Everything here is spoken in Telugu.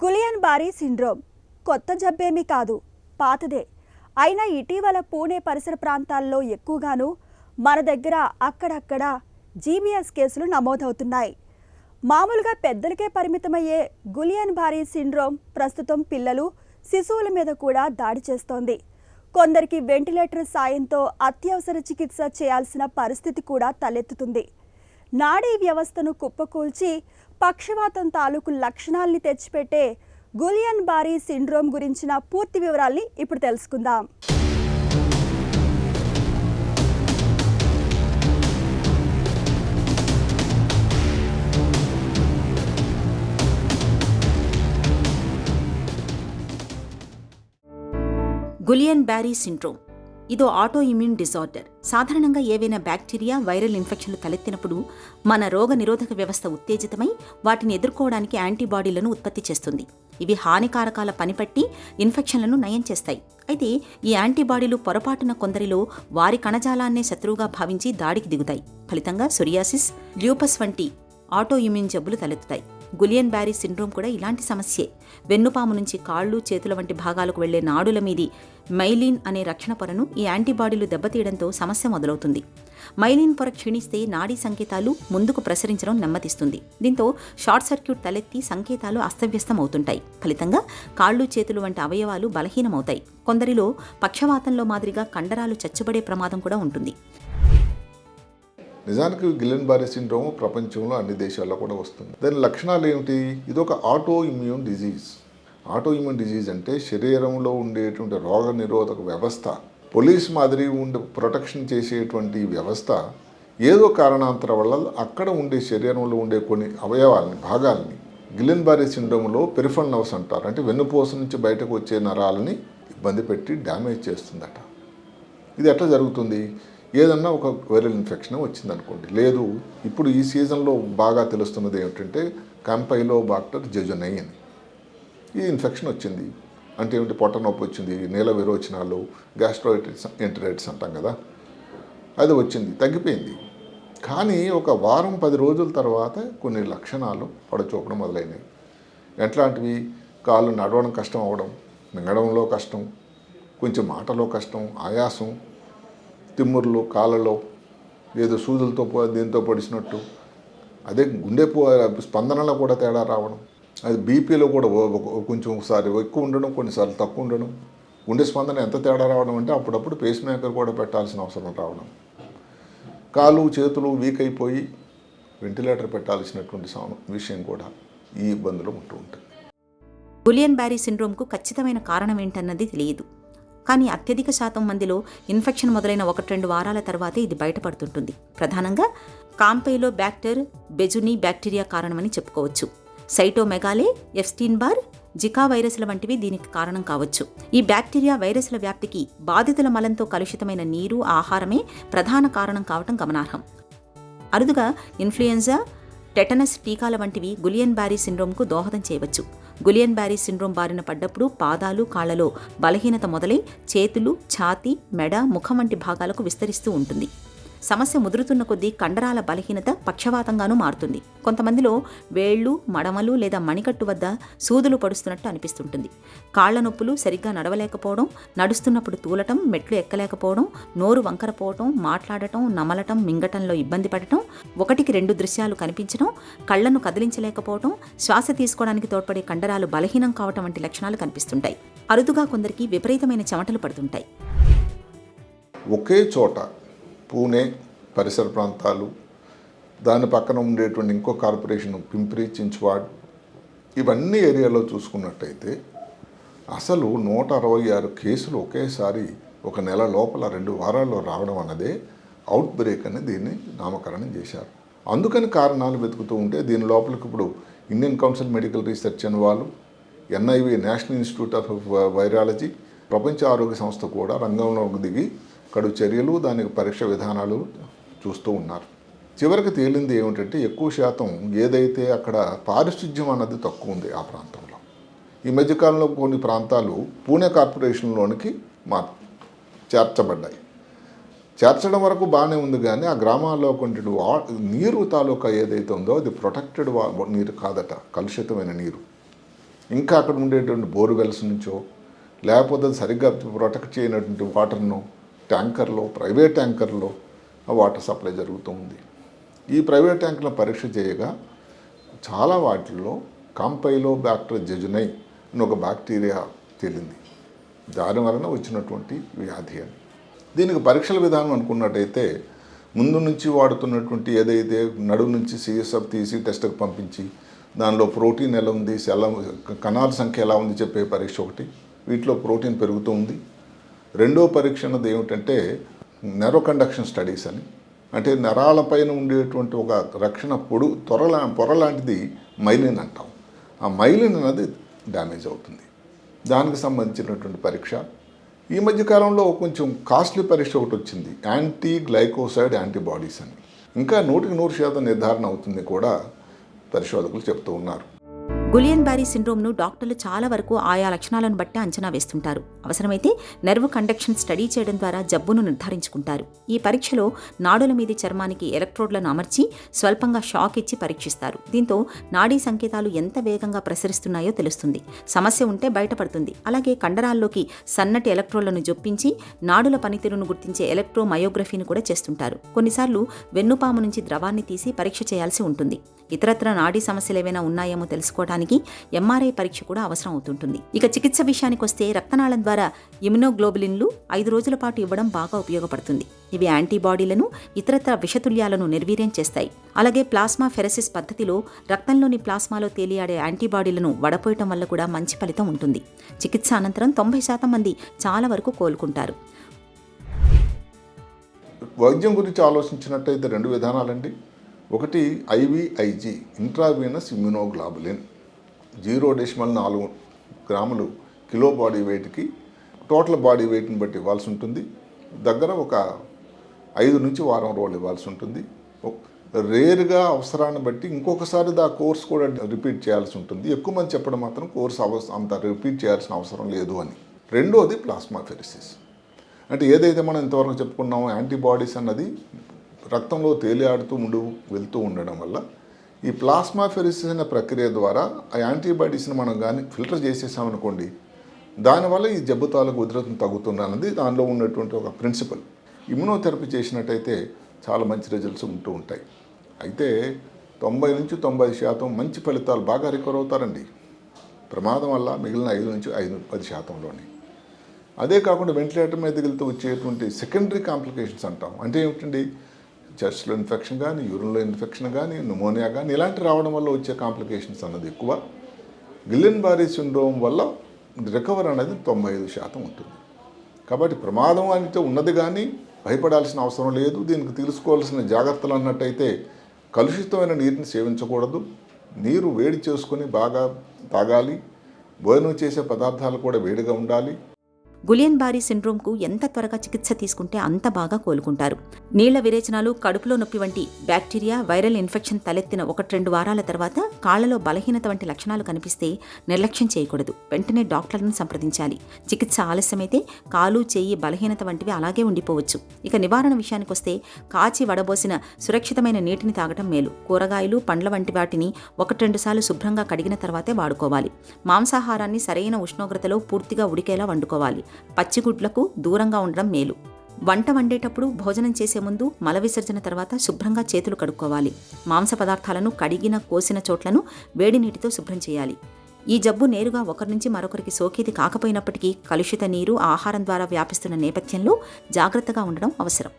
గులియన్ బారీ సిండ్రోమ్ కొత్త జబ్బేమీ కాదు, పాతదే. అయినా ఇటీవల పూణే పరిసర ప్రాంతాల్లో ఎక్కువగాను, మన దగ్గర అక్కడక్కడ జీబీఎస్ కేసులు నమోదవుతున్నాయి. మామూలుగా పెద్దలకే పరిమితమయ్యే గులియన్ బారీ సిండ్రోమ్ ప్రస్తుతం పిల్లలు, శిశువుల మీద కూడా దాడి చేస్తోంది. కొందరికి వెంటిలేటర్ సాయంతో అత్యవసర చికిత్స చేయాల్సిన పరిస్థితి కూడా తలెత్తుతుంది. నాడీ వ్యవస్థను కుప్పకూల్చి పక్షవాతం తాలూకు లక్షణాల్ని తెచ్చిపెట్టే గులియన్ బారీ సిండ్రోమ్ గురించిన పూర్తి వివరాల్ని ఇప్పుడు తెలుసుకుందాం. గులియన్ బారీ సిండ్రోమ్ ఇదో ఆటో ఇమ్యూన్ డిజార్డర్. సాధారణంగా ఏవైనా బ్యాక్టీరియా, వైరల్ ఇన్ఫెక్షన్లు తలెత్తినప్పుడు మన రోగ నిరోధక వ్యవస్థ ఉత్తేజితమై వాటిని ఎదుర్కోవడానికి యాంటీబాడీలను ఉత్పత్తి చేస్తుంది. ఇవి హానికారకాల పనిపట్టి ఇన్ఫెక్షన్లను నయం చేస్తాయి. అయితే ఈ యాంటీబాడీలు పొరపాటున కొందరిలో వారి కణజాలాన్నే శత్రువుగా భావించి దాడికి దిగుతాయి. ఫలితంగా సొరియాసిస్, ల్యూపస్ వంటి ఆటో ఇమ్యూన్ జబ్బులు తలెత్తుతాయి. గులియన్ బారీ సిండ్రోమ్ కూడా ఇలాంటి సమస్యే. వెన్నుపాము నుంచి కాళ్ళు, చేతుల వంటి భాగాలకు వెళ్లే నాడుల మీది మైలిన్ అనే రక్షణ పొరను ఈ యాంటీబాడీలు దెబ్బతీయడంతో సమస్య మొదలవుతుంది. మైలిన్ పొర క్షీణిస్తే నాడీ సంకేతాలు ముందుకు ప్రసరించడం నెమ్మదిస్తుంది. దీంతో షార్ట్ సర్క్యూట్ తలెత్తి సంకేతాలు అస్తవ్యస్తం అవుతుంటాయి. ఫలితంగా కాళ్ళు, చేతులు వంటి అవయవాలు బలహీనమవుతాయి. కొందరిలో పక్షవాతంలో మాదిరిగా కండరాలు చచ్చుబడే ప్రమాదం కూడా ఉంటుంది. నిజానికి గిలియన్ బారీ సిండ్రోమ్ ప్రపంచంలో అన్ని దేశాల్లో కూడా వస్తుంది. దాని లక్షణాలు ఏమిటి? ఇది ఒక auto immune disease. Auto immune disease అంటే శరీరంలో ఉండేటువంటి రోగ నిరోధక వ్యవస్థ, పోలీస్ మాదిరి ఉండే ప్రొటెక్షన్ చేసేటువంటి వ్యవస్థ ఏదో కారణాంతరం వల్ల అక్కడ ఉండే శరీరంలో ఉండే కొన్ని అవయవాలని, భాగాలని గిలియన్ బారీ సిండ్రోమ్లో పెరిఫరల్ నర్వ్స్ అంటారు. అంటే వెన్నుపూస నుంచి బయటకు వచ్చే నరాలని ఇబ్బంది పెట్టి డ్యామేజ్ చేస్తుందట. ఇది ఎట్లా జరుగుతుంది? ఏదన్నా ఒక వైరల్ ఇన్ఫెక్షన్ వచ్చిందనుకోండి, లేదు ఇప్పుడు ఈ సీజన్లో బాగా తెలుస్తున్నది ఏమిటంటే క్యాంపైలోబాక్టర్ జెజునై అని ఈ ఇన్ఫెక్షన్ వచ్చింది. అంటే ఏమిటి? పొట్ట నొప్పి వచ్చింది, నీల విరోచనాలు, గ్యాస్ట్రోఇటిస్ ఎంటరైటిస్ అంటాం కదా, అది వచ్చింది, తగ్గిపోయింది. కానీ ఒక వారం 10 రోజుల తర్వాత కొన్ని లక్షణాలు పడచూపడం మొదలైనవి. ఎట్లాంటివి? కాళ్ళు నడవడం కష్టం అవ్వడం, మింగడంలో కష్టం, కొంచెం మాటలో కష్టం, ఆయాసం, తిమ్ముర్లు, కాళ్ళలో ఏదో సూదులతో దీంతో పొడిచినట్టు, అదే గుండె స్పందనలో కూడా తేడా రావడం, అది బీపీలో కూడా కొంచెం ఒకసారి ఎక్కువ ఉండడం, కొన్నిసార్లు తక్కువ ఉండడం, గుండె స్పందన ఎంత తేడా రావడం అంటే అప్పుడప్పుడు పేస్ మేకర్ కూడా పెట్టాల్సిన అవసరం రావడం, కాళ్ళు చేతులు వీక్ అయిపోయి వెంటిలేటర్ పెట్టాల్సినటువంటి విషయం కూడా ఈ ఇబ్బందులు ఉంటూ ఉంటుంది. గులియన్ బారీ సిండ్రోమ్కు ఖచ్చితమైన కారణం ఏంటన్నది తెలియదు. కానీ అత్యధిక శాతం మందిలో ఇన్ఫెక్షన్ మొదలైన 1-2 వారాల తర్వాతే ఇది బయటపడుతుంటుంది. ప్రధానంగా కాంపైలోబాక్టర్ బెజునీ బ్యాక్టీరియా కారణమని చెప్పుకోవచ్చు. సైటోమెగాలే, ఎప్స్టీన్ బార్, జికా వైరస్ల వంటివి దీనికి కారణం కావచ్చు. ఈ బ్యాక్టీరియా, వైరస్ల వ్యాప్తికి బాధితుల మలంతో కలుషితమైన నీరు, ఆహారమే ప్రధాన కారణం కావటం గమనార్హం. అరుదుగా ఇన్ఫ్లుయెంజా, టెటనస్ టీకాల వంటివి గులియన్ బారీ సిండ్రోమ్కు దోహదం చేయవచ్చు. గులియన్ బారీ సిండ్రోమ్ బారిన పడ్డప్పుడు పాదాలు, కాళ్లలో బలహీనత మొదలై చేతులు, ఛాతీ, మెడ, ముఖం వంటి భాగాలకు విస్తరిస్తూ ఉంటుంది. సమస్య ముదురుతున్న కొద్దీ కండరాల బలహీనత పక్షవాతంగానూ మారుతుంది. కొంతమందిలో వేళ్లు, మడమలు లేదా మణికట్టు వద్ద సూదులు పడుస్తున్నట్టు అనిపిస్తుంటుంది. కాళ్ల నొప్పులు, సరిగ్గా నడవలేకపోవడం, నడుస్తున్నప్పుడు తూలటం, మెట్లు ఎక్కలేకపోవడం, నోరు వంకరపోవటం, మాట్లాడటం, నమలటం, మింగటంలో ఇబ్బంది పడటం, 1-2 దృశ్యాలు కనిపించడం, కళ్లను కదిలించలేకపోవటం, శ్వాస తీసుకోవడానికి తోడ్పడే కండరాలు బలహీనం కావటం వంటి లక్షణాలు కనిపిస్తుంటాయి. అరుదుగా కొందరికి విపరీతమైన చెమటలు పడుతుంటాయి. ఒకే చోట పూణే పరిసర ప్రాంతాలు, దాని పక్కన ఉండేటువంటి ఇంకో కార్పొరేషన్ పింప్రి చించ్వాడ్, ఇవన్నీ ఏరియాలో చూసుకున్నట్టయితే అసలు 166 కేసులు ఒకేసారి ఒక నెల లోపల 2 వారాల్లో రావడం అన్నదే అవుట్ బ్రేక్ అని దీన్ని నామకరణం చేశారు. అందుకని కారణాలు వెతుకుతూ ఉంటే దీని లోపలికి ఇప్పుడు ఇండియన్ కౌన్సిల్ మెడికల్ రీసెర్చ్ అని వాళ్ళు, NIV national institute of virology, ప్రపంచ ఆరోగ్య సంస్థ కూడా రంగంలోకి దిగి కడు చర్యలు, దానికి పరీక్ష విధానాలు చూస్తూ ఉన్నారు. చివరికి తేలింది ఏమిటంటే ఎక్కువ శాతం ఏదైతే అక్కడ పారిశుధ్యం అన్నది తక్కువ ఉంది ఆ ప్రాంతంలో. ఈ మధ్యకాలంలో కొన్ని ప్రాంతాలు పూణే కార్పొరేషన్లోనికి చేర్చబడ్డాయి. చేర్చడం వరకు బాగానే ఉంది, కానీ ఆ గ్రామాల్లో కొన్ని నీరు తాలూకా ఏదైతే ఉందో అది ప్రొటెక్టెడ్ నీరు కాదట, కలుషితమైన నీరు. ఇంకా అక్కడ ఉండేటువంటి బోర్వెల్స్ నుంచో లేకపోతే అది సరిగ్గా ప్రొటెక్ట్ చేయనటువంటి వాటర్ను ట్యాంకర్లో, ప్రైవేట్ ట్యాంకర్లో ఆ వాటర్ సప్లై జరుగుతూ ఉంది. ఈ ప్రైవేట్ ట్యాంకుల పరీక్ష చేయగా చాలా వాటిల్లో కాంపైలో బ్యాక్టర్ జెజునై అని ఒక బ్యాక్టీరియా తేలింది. దాని వలన వచ్చినటువంటి వ్యాధి అని. దీనికి పరీక్షల విధానం అనుకున్నట్టయితే ముందు నుంచి వాడుతున్నటువంటి ఏదైతే నడుము నుంచి సిఎస్ఎఫ్ తీసి టెస్ట్కి పంపించి దానిలో ప్రోటీన్ ఎలా ఉంది, కణాల సంఖ్య ఎలా ఉంది చెప్పే పరీక్ష ఒకటి. వీటిలో ప్రోటీన్ పెరుగుతూ ఉంది. రెండో పరీక్ష అన్నది ఏమిటంటే నెరో కండక్షన్ స్టడీస్ అని. అంటే నరాల పైన ఉండేటువంటి ఒక రక్షణ పొర లాంటిది మైలిన్ అంటాం. ఆ మైలిన్ అన్నది డ్యామేజ్ అవుతుంది. దానికి సంబంధించినటువంటి పరీక్ష. ఈ మధ్యకాలంలో కొంచెం కాస్ట్లీ పరీక్ష ఒకటి వచ్చింది, యాంటీ గ్లైకోసైడ్ యాంటీబాడీస్ అని. ఇంకా 100% నిర్ధారణ అవుతుంది కూడా పరిశోధకులు చెప్తూ ఉన్నారు. గులియన్ బ్యారీ సిండ్రోమ్ను డాక్టర్లు చాలా వరకు ఆయా లక్షణాలను బట్టి అంచనా వేస్తుంటారు. అవసరమైతే నెర్వ్ కండక్షన్ స్టడీ చేయడం ద్వారా జబ్బును నిర్ధారించుకుంటారు. ఈ పరీక్షలో నాడుల మీది చర్మానికి ఎలక్ట్రోడ్లను అమర్చి స్వల్పంగా షాక్ ఇచ్చి పరీక్షిస్తారు. దీంతో నాడీ సంకేతాలు ఎంత వేగంగా ప్రసరిస్తున్నాయో తెలుస్తుంది. సమస్య ఉంటే బయటపడుతుంది. అలాగే కండరాల్లోకి సన్నటి ఎలక్ట్రోడ్లను జొప్పించి నాడుల పనితీరును గుర్తించే ఎలక్ట్రోమయోగ్రఫీని కూడా చేస్తుంటారు. కొన్నిసార్లు వెన్నుపాము నుంచి ద్రవాన్ని తీసి పరీక్ష చేయాల్సి ఉంటుంది. ఇతరత్ర నాడీ సమస్యలు ఏవైనా ఉన్నాయేమో తెలుసుకోవడానికి ఎంఆర్ఐ పరీక్ష కూడా అవసరం అవుతుంటుంది. ఇక చికిత్స విషయానికి వస్తే రక్తనాళం ద్వారా ఇమ్యునోగ్లోబులిన్లు 5 రోజుల పాటు ఇవ్వడం బాగా ఉపయోగపడుతుంది. ఇవి యాంటీబాడీలను, ఇతరత్ర విషతుల్యాలను నిర్వీర్యం చేస్తాయి. అలాగే ప్లాస్మా ఫెరసిస్ పద్ధతిలో రక్తంలోని ప్లాస్మాలో తేలియాడే యాంటీబాడీలను వడపోయటం వల్ల కూడా మంచి ఫలితం ఉంటుంది. చికిత్స అనంతరం 90% మంది చాలా వరకు కోలుకుంటారు. వైద్యం గురించి ఆలోచించినట్టయితే 2 విధానాలండి. ఒకటి ఐవిఐజి, ఇంట్రావీనస్ ఇమ్యునోగ్లోబులిన్. 0.4 గ్రాములు కిలో బాడీ వెయిట్కి టోటల్ బాడీ వెయిట్ని బట్టి ఇవ్వాల్సి ఉంటుంది. దగ్గర ఒక 5 నుంచి వారం రోజులు ఇవ్వాల్సి ఉంటుంది. రేరుగా అవసరాన్ని బట్టి ఇంకొకసారి ఆ కోర్స్ కూడా రిపీట్ చేయాల్సి ఉంటుంది. ఎక్కువ మంది చెప్పడం మాత్రం కోర్స్ అంత రిపీట్ చేయాల్సిన అవసరం లేదు అని. రెండోది ప్లాస్మా ఫెరిసిస్. అంటే ఏదైతే మనం ఇంతవరకు చెప్పుకున్నామో యాంటీబాడీస్ అన్నది రక్తంలో తేలియాడుతూ వెళ్తూ ఉండడం వల్ల ఈ ప్లాస్మా ఫెరిసిస్ అనే ప్రక్రియ ద్వారా ఆ యాంటీబాడీస్ని మనం కానీ ఫిల్టర్ చేసేసామనుకోండి, దానివల్ల ఈ జబ్బు తాలూకు ఉధృతం తగ్గుతున్నది దానిలో ఉన్నటువంటి ఒక ప్రిన్సిపల్. ఇమ్యునోథెరపీ చేసినట్టయితే చాలా మంచి రిజల్ట్స్ ఉంటూ ఉంటాయి. అయితే 90 నుంచి 90% మంచి ఫలితాలు, బాగా రికవర్ అవుతారండి. ప్రమాదం వల్ల మిగిలిన 5 నుంచి 10%లోనే. అదే కాకుండా వెంటిలేటర్ మీద వెళ్తూ వచ్చేటువంటి సెకండరీ కాంప్లికేషన్స్ అంటాం. అంటే ఏమిటండి, చెస్ట్లో ఇన్ఫెక్షన్ కానీ, యూరిన్లో ఇన్ఫెక్షన్ కానీ, న్యూమోనియా కానీ ఇలాంటి రావడం వల్ల వచ్చే కాంప్లికేషన్స్ అన్నది ఎక్కువ. గిలియన్ బారీ సిండ్రోమ్ వల్ల రికవర్ అనేది 95% ఉంటుంది. కాబట్టి ప్రమాదం అయితే ఉన్నది కానీ భయపడాల్సిన అవసరం లేదు. దీనికి తీసుకోవాల్సిన జాగ్రత్తలు అన్నట్టయితే కలుషితమైన నీటిని సేవించకూడదు. నీరు వేడి చేసుకొని బాగా తాగాలి. భోజనం చేసే పదార్థాలు కూడా వేడిగా ఉండాలి. గులియన్ బారీ సిండ్రోమ్కు ఎంత త్వరగా చికిత్స తీసుకుంటే అంత బాగా కోలుకుంటారు. నీళ్ల విరేచనాలు, కడుపులో నొప్పి వంటి బ్యాక్టీరియా, వైరల్ ఇన్ఫెక్షన్ తలెత్తిన 1-2 వారాల తర్వాత కాళ్లలో బలహీనత వంటి లక్షణాలు కనిపిస్తే నిర్లక్ష్యం చేయకూడదు. వెంటనే డాక్టర్లను సంప్రదించాలి. చికిత్స ఆలస్యమైతే కాలు, చేయి బలహీనత వంటివి అలాగే ఉండిపోవచ్చు. ఇక నివారణ విషయానికొస్తే కాచి వడబోసిన సురక్షితమైన నీటిని తాగటం మేలు. కూరగాయలు, పండ్ల వంటి వాటిని 1-2 సార్లు శుభ్రంగా కడిగిన తర్వాతే వాడుకోవాలి. మాంసాహారాన్ని సరైన ఉష్ణోగ్రతలో పూర్తిగా ఉడికేలా వండుకోవాలి. పచ్చిగుడ్లకు దూరంగా ఉండడం మేలు. వంట వండేటప్పుడు, భోజనం చేసే ముందు, మల విసర్జన తర్వాత శుభ్రంగా చేతులు కడుక్కోవాలి. మాంస పదార్థాలను కడిగిన, కోసిన చోట్లను వేడి నీటితో శుభ్రం చేయాలి. ఈ జబ్బు నేరుగా ఒకరి నుంచి మరొకరికి సోకేది కాకపోయినప్పటికీ కలుషిత నీరు, ఆహారం ద్వారా వ్యాపిస్తున్న నేపథ్యంలో జాగ్రత్తగా ఉండడం అవసరం.